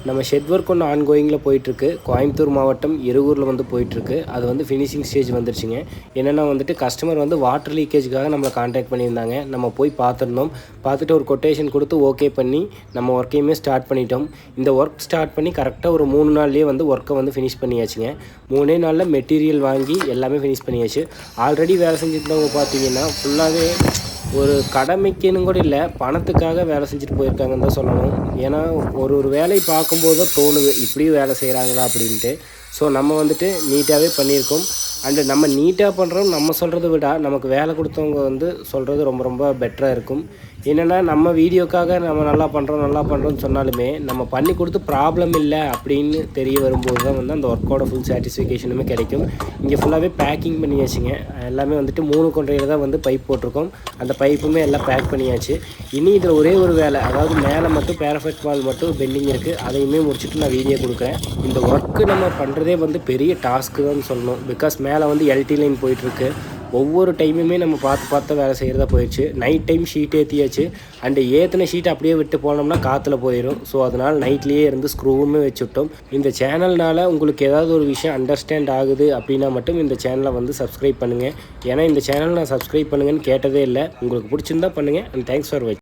நம்ம shed work ஒன்று ஆன்கோயிங்கில் போயிட்டுருக்கு. கோயம்புத்தூர் மாவட்டம் இருகூரில் வந்து போயிட்டுருக்கு. அது வந்து ஃபினிஷிங் ஸ்டேஜ் வந்துருச்சுங்க. என்னென்னா வந்துட்டு கஸ்டமர் வந்து வாட்டர் லீக்கேஜுக்காக நம்மளை கான்டாக்ட் பண்ணியிருந்தாங்க. நம்ம போய் பார்த்துருந்தோம். பார்த்துட்டு ஒரு கொட்டேஷன் கொடுத்து ஓகே பண்ணி நம்ம ஒர்க்கையுமே ஸ்டார்ட் பண்ணிட்டோம். இந்த ஒர்க் ஸ்டார்ட் பண்ணி கரெக்டாக ஒரு 3 நாள்லேயே வந்து ஒர்க்கை வந்து ஃபினிஷ் பண்ணியாச்சுங்க. 3 நாளில் மெட்டீரியல் வாங்கி எல்லாமே ஃபினிஷ் பண்ணியாச்சு. ஆல்ரெடி வேலை செஞ்சுருந்தவங்க பார்த்தீங்கன்னா ஃபுல்லாகவே ஒரு கடமைக்குன்னு கூட இல்லை, பணத்துக்காக வேலை செஞ்சுட்டு போயிருக்காங்கன்னு தான் சொல்லணும். ஏன்னா ஒரு வேலையை பார்க்கும்போது தான் தோணுது, இப்படியும் வேலை செய்கிறாங்களா அப்படின்ட்டு. ஸோ நம்ம வந்துட்டு நீட்டாகவே பண்ணியிருக்கோம். அண்டு நம்ம நீட்டாக பண்ணுறோம், நம்ம சொல்கிறத விட நமக்கு வேலை கொடுத்தவங்க வந்து சொல்கிறது ரொம்ப ரொம்ப பெட்டராக இருக்கும். என்னென்னா நம்ம வீடியோக்காக நம்ம நல்லா பண்ணுறோம்னு சொன்னாலுமே நம்ம பண்ணி கொடுத்து ப்ராப்ளம் இல்லை அப்படின்னு தெரிய வரும்போது தான் வந்து அந்த ஒர்க்கோட ஃபுல் சாட்டிஸ்ஃபிகேஷனுமே கிடைக்கும். இங்கே ஃபுல்லாகவே பேக்கிங் பண்ணியாச்சுங்க. எல்லாமே வந்துட்டு 3 கொன்றையில் தான் வந்து பைப் போட்டிருக்கோம். அந்த பைப்புமே எல்லாம் பேக் பண்ணியாச்சு. இனி இதில் ஒரே ஒரு வேலை, அதாவது மேலே மட்டும் பேரஃபெக்ட் வால் மட்டும் பெண்டிங் இருக்குது. அதையுமே முடிச்சுட்டு நான் வீடியோ கொடுக்குறேன். இந்த ஒர்க்கு நம்ம பண்ணுறதே வந்து பெரிய டாஸ்க்கு தான் சொல்லணும். பிகாஸ் மேலே வந்து எல்டி லைன் போயிட்டுருக்கு. ஒவ்வொரு டைமுமே நம்ம பார்த்து வேலை செய்கிறதா போயிடுச்சு. நைட் டைம் ஷீட் ஏற்றியாச்சு. அண்டு ஏற்றின ஷீட் அப்படியே விட்டு போனோம்னா காற்றுல போயிடும். ஸோ அதனால் நைட்லேயே இருந்து ஸ்க்ரூவுமே வச்சுவிட்டோம். இந்த சேனல்னால் உங்களுக்கு ஏதாவது ஒரு விஷயம் அண்டர்ஸ்டாண்ட் ஆகுது அப்படின்னா மட்டும் இந்த சேனலை வந்து சப்ஸ்கிரைப் பண்ணுங்கள். ஏன்னா இந்த சேனல் நான் சப்ஸ்கிரைப் பண்ணுங்கன்னு கேட்டதே இல்லை. உங்களுக்கு பிடிச்சிருந்தா பண்ணுங்கள். அண்ட் தேங்க்ஸ் ஃபார் வாட்சிங்.